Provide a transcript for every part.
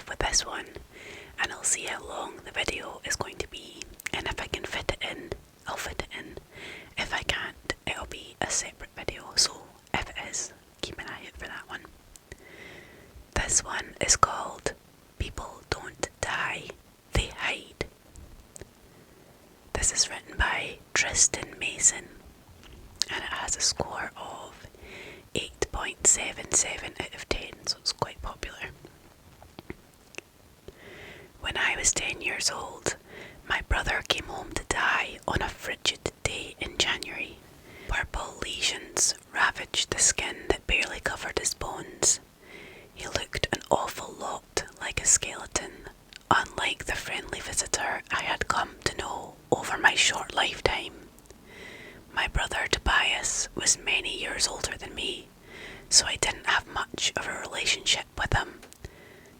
off with this one, and I'll see how long the video is going to be, and if I can fit it in, I'll fit it in. If I can't, it'll be a separate video, so if it is, keep an eye out for that one. This one is called People Don't Die, They Hide. This is written by Tristan Mason, and it has a score of 8.77 out of 10, so it's quite popular. When I was 10 years old, my brother came home to die on a frigid day in January. Purple lesions ravaged the skin that barely covered his bones. He looked an awful lot like a skeleton, unlike the friendly visitor I had come to know over my short lifetime. My brother Tobias was many years older than me, so I didn't have much of a relationship with him.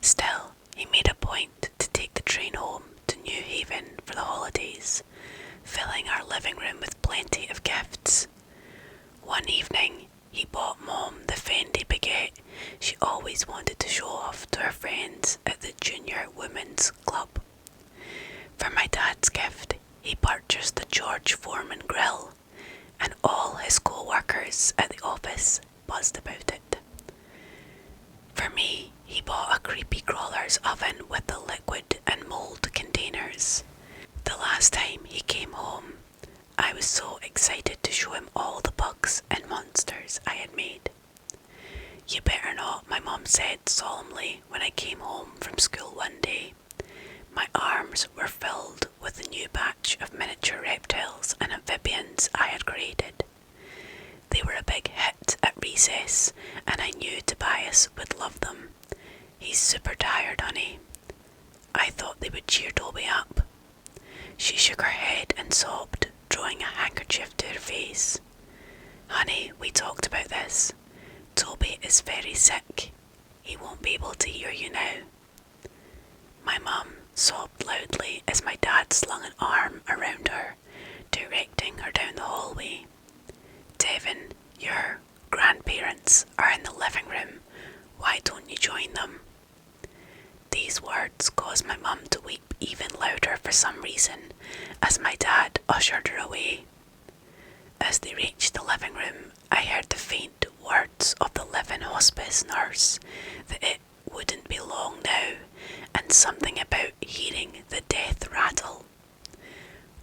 Still, he made a point to take the train home to New Haven for the holidays, filling our living room with plenty of gifts. One evening, he bought Mom the Fendi baguette she always wanted to show off to her friends at the Junior Women's Club. For my dad's gift, he purchased the George Foreman grill, and all his co-workers at the office buzzed about it. For me, he bought a creepy crawler's oven with the liquid and mould containers. The last time he came home, I was so excited to show him all the bugs and monsters I had made. "You better not," my mum said solemnly when I came home from school one day. My arms were filled with the new batch of miniature reptiles and amphibians I had created. They were a big hit at recess, and I knew Tobias would love them. "He's super tired, honey." I thought they would cheer Toby up. She shook her head and sobbed, drawing a handkerchief to her face. "Honey, we talked about this. Toby is very sick. He won't be able to hear you now." My mum sobbed loudly as my dad slung an arm around her, directing her down the hallway. "Devon, your grandparents are in the living room. Why don't you join them?" These words caused my mum to weep even louder for some reason, as my dad ushered her away. As they reached the living room, I heard the faint words of the live-in hospice nurse that it wouldn't be long now, and something about hearing the death rattle.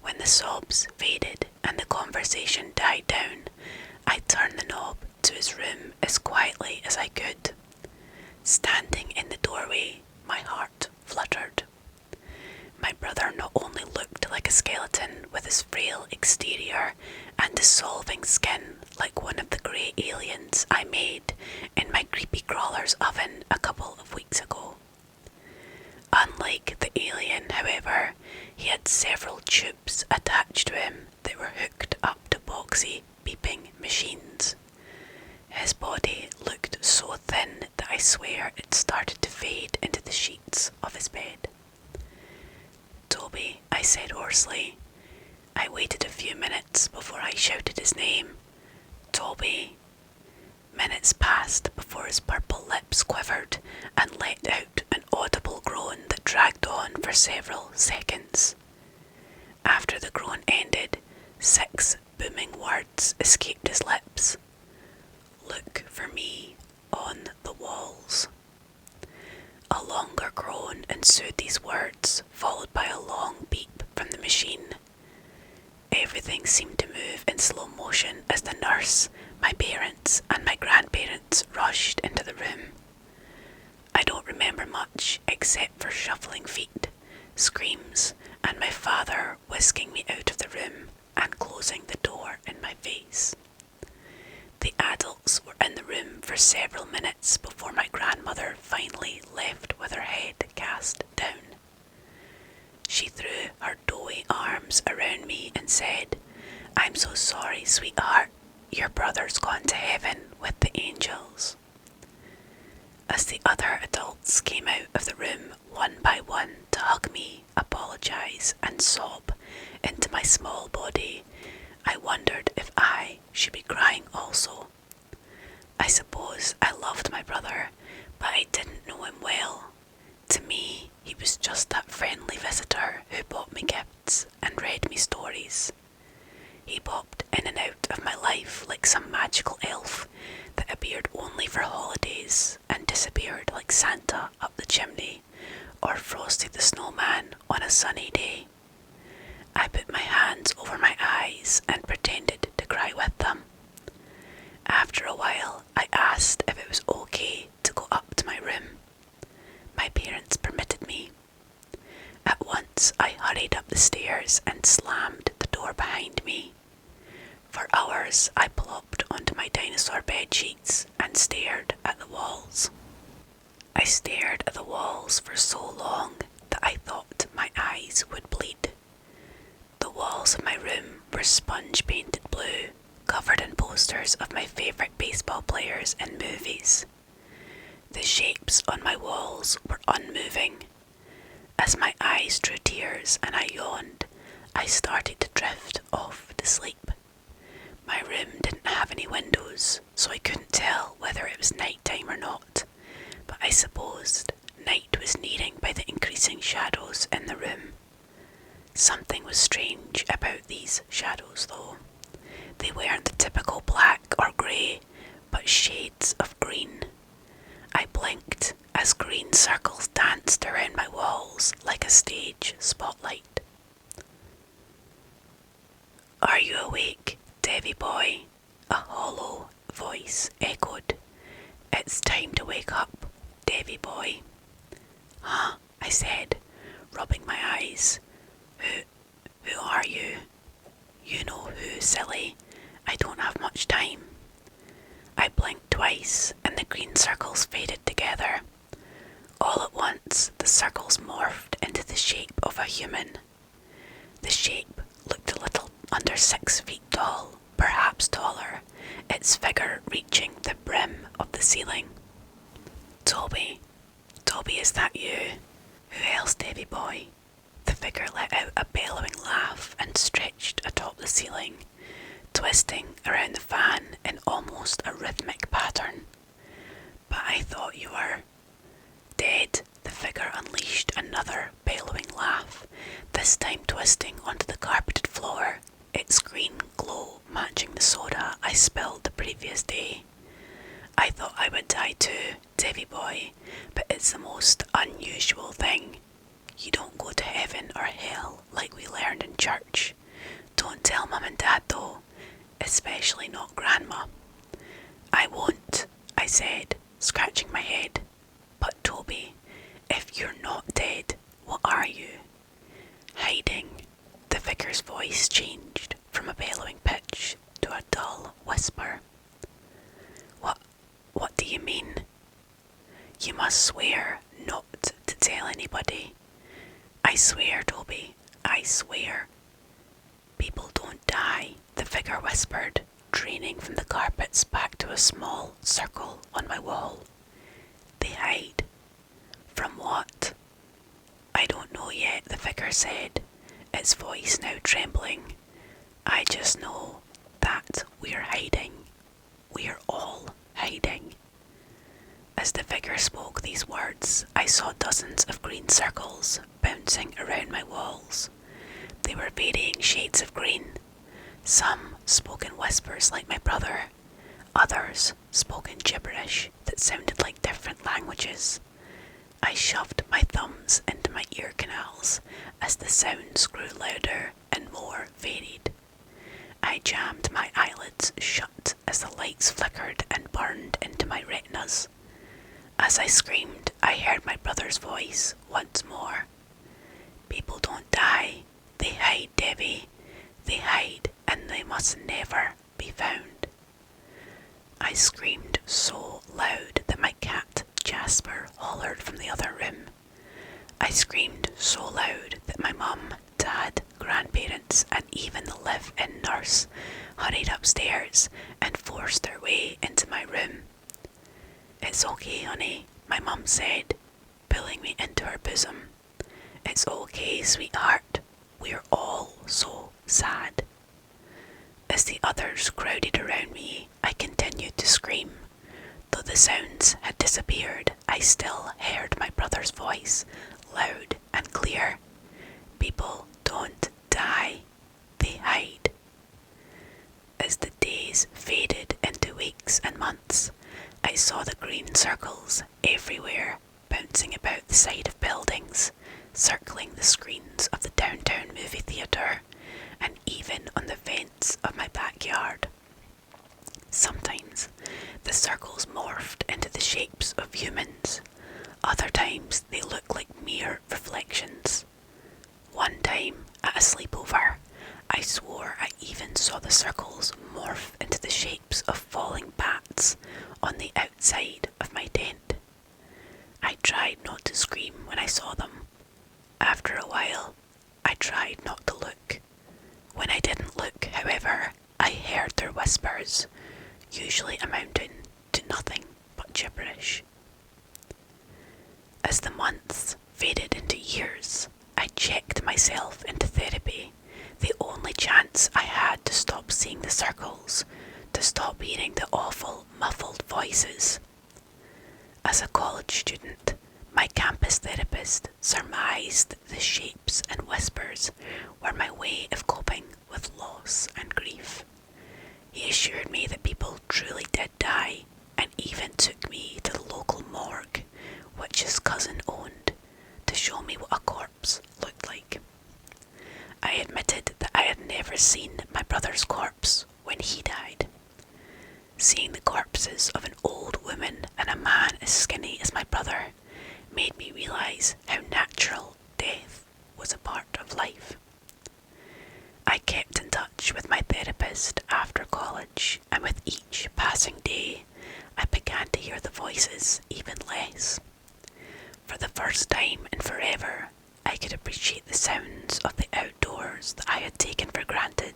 When the sobs faded and the conversation died down, I turned the knob to his room as quietly as I could. Standing in the doorway, my heart fluttered. My brother not only looked like a skeleton with his frail exterior and dissolving skin like one of the grey aliens I made in my creepy crawler's oven a couple of weeks ago. Unlike the alien, however, he had several tubes attached to him that were hooked up to boxy, beeping machines. His body looked so thin that I swear it started to fade into the sheets of his bed. "Toby," I said hoarsely. I waited a few minutes before I shouted his name. "Toby." Minutes passed before his purple lips quivered and let out an audible groan that dragged on for several seconds. After the groan ended, 6 booming words escaped his lips. "Look for me on the walls." A longer groan ensued these words, followed by a long beep from the machine. Everything seemed to move in slow motion as the nurse, my parents, and my grandparents rushed into the room. I don't remember much except for shuffling feet, screams, and my father whisking me out of the room and closing the door in my face. The adults were in the room for several minutes before my grandmother finally left with her head cast down. She threw her doughy arms around me and said, "I'm so sorry, sweetheart. Your brother's gone to heaven with the angels." As the other adults came out of the room one by one to hug me, apologise and sob into my small body, I wondered if I should be crying also. I suppose I loved my brother, but I didn't know him well. To me, he was just that friendly visitor who bought me gifts and read me stories. He popped in and out of my life like some magical elf that appeared only for holidays and disappeared like Santa up the chimney or Frosty the Snowman on a sunny day. I put my hands over my eyes and pretended to cry with them. After a while, I asked if it was okay to go up to my room. My parents permitted me. At once, I hurried up the stairs and slammed the door behind me. For hours, I plopped onto my dinosaur bed sheets and stared at the walls. I stared at the walls for so long that I thought my eyes would bleed. The walls of my room were sponge-painted blue, covered in posters of my favourite baseball players in movies. The shapes on my walls were unmoving. As my eyes drew tears and I yawned, I started to drift off to sleep. My room didn't have any windows, so I couldn't tell whether it was night time or not, but I supposed night was nearing by the increasing shadows in the room. Something was strange about these shadows, though. They weren't the typical black or grey, but shades of green. I blinked as green circles danced around my walls like a stage spotlight. "Are you awake, Davy boy?" a hollow voice echoed. "It's time to wake up, Davy boy." "Huh?" I said, rubbing my eyes. Who are you?" "You know who, silly. I don't have much time." I blinked twice and the green circles faded together. All at once, the circles morphed into the shape of a human. The shape looked a little under 6 feet tall, perhaps taller, its figure reaching the brim of the ceiling. Toby, is that you?" "Who else, Davy boy?" The figure let out a bellowing laugh and stretched atop the ceiling, twisting around the fan in almost a rhythmic pattern. "But I thought you were dead." The figure unleashed another bellowing laugh, this time twisting onto the carpeted floor, its green glow matching the soda I spilled the previous day. "I thought I would die too, Davy boy, but it's the most unusual thing. You don't go to heaven or hell like we learned in church. Don't tell Mum and Dad though, especially not Grandma." "I won't," I said, scratching my head. "But Toby, if you're not dead, what are you?" "Hiding." The figure's voice changed from a bellowing pitch to a dull whisper. What do you mean?" "You must swear not to tell anybody." "I swear, Toby, I swear." "People don't die," the figure whispered, draining from the carpets back to a small circle on my wall. "They hide." "From what?" "I don't know yet," the figure said, its voice now trembling. "I just know that we're hiding. We're all hiding." As the figure spoke these words, I saw dozens of green circles bouncing around my walls. They were varying shades of green. Some spoke in whispers like my brother. Others spoke in gibberish that sounded like different languages. I shoved my thumbs into my ear canals as the sounds grew louder and more varied. I jammed my eyelids shut as the lights flickered and burned into my retinas. As I screamed, I heard my brother's voice once more. "People don't die. They hide, Debbie. They hide, and they must never be found." I screamed so loud that my cat Jasper hollered from the other room. I screamed so loud that my mum, dad, grandparents, and even the live-in nurse hurried upstairs and forced their way into my room. "It's okay, honey," my mum said, pulling me into her bosom. "It's okay, sweetheart. We're all so sad." As the others crowded around me, I continued to scream, though the the sounds had disappeared, I still heard my brother's voice, loud and clear. People don't die, they hide. As the days faded into weeks and months, I saw the green circles everywhere, bouncing about the side of buildings, circling the screens of the downtown movie theatre, and even on the fence of my backyard. Sometimes the circles morphed into the shapes of humans. Other times they looked like mere reflections. One time, at a sleepover, I swore I even saw the circles morph into the shapes of falling bats on the outside of my tent. I tried not to scream when I saw them. After a while, I tried not to look. When I didn't look, however, I heard their whispers, usually amounting to nothing but gibberish. As the months faded into years, I checked myself into therapy, the only chance I had to stop seeing the circles, to stop hearing the awful, muffled voices. As a college student, my campus therapist surmised the shapes and whispers were my way of coping with loss and grief. He assured me that people truly did die, and even took me to the local morgue, which his cousin owned, to show me what a corpse looked like. I admitted that I had never seen my brother's corpse when he died. Seeing the corpses of an old woman and a man as skinny as my brother made me realise how natural death was a part of life. I kept in touch with my therapist after college, and with each passing day, I began to hear the voices even less. For the first time in forever, I could appreciate the sounds of the outdoors that I had taken for granted,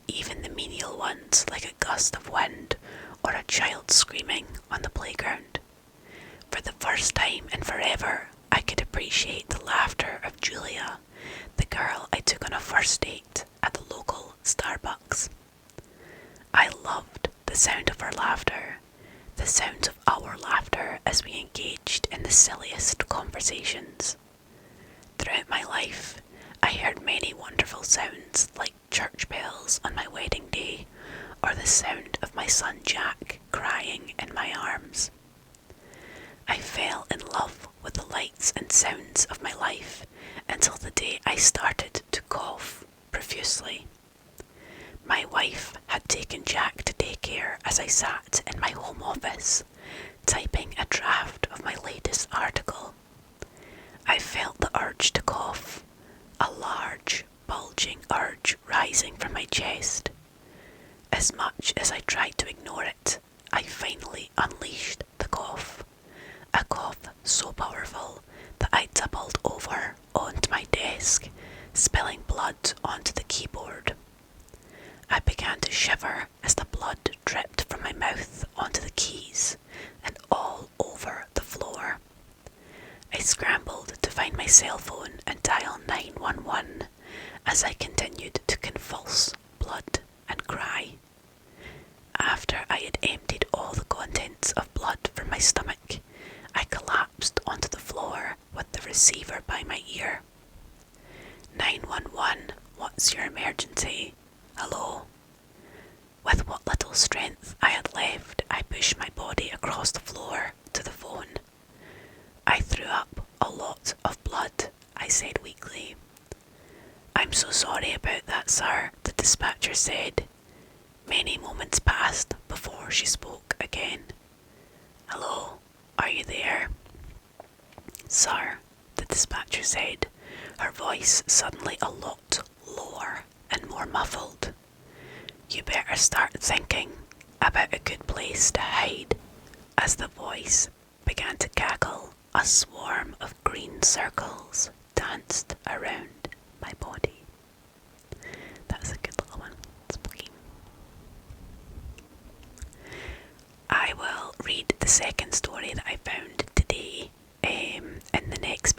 even the menial ones like a gust of wind or a child screaming on the playground. For the first time in forever, I could appreciate the laughter of Julia, the girl I took on a first date at the local Starbucks. I loved the sound of her laughter, the sounds of our laughter as we engaged in the silliest conversations. Throughout my life, I heard many wonderful sounds like church bells on my wedding day, or the sound of my son Jack crying in my arms. I fell in love with the lights and sounds of my life until the day I started to cough profusely. My wife had taken Jack to daycare as I sat in my home office, typing a draft of my latest article. I felt the urge to cough, a large, bulging urge rising from my chest. As much as I tried to ignore it, I finally unleashed the cough. A cough so powerful that I doubled over onto my desk, spilling blood onto the keyboard. I began to shiver as the blood dripped from my mouth onto the keys and all over the floor. I scrambled to find my cell phone and dial 911 as I continued to convulse, blood and cry. After I had emptied all the contents of blood from my stomach, I collapsed onto the floor with the receiver by my ear. 911, what's your emergency? Hello? With what little strength I had left, I pushed my body across the floor to the phone. I threw up a lot of blood, I said weakly. I'm so sorry about that, sir, the dispatcher said. Many moments passed before she spoke again. Hello? Are you there? Sir, the dispatcher said, her voice suddenly a lot lower and more muffled. You better start thinking about a good place to hide. As the voice began to cackle, a swarm of green circles danced around my body. That's a good little one. Spooky. I will read the second story that I found today in the next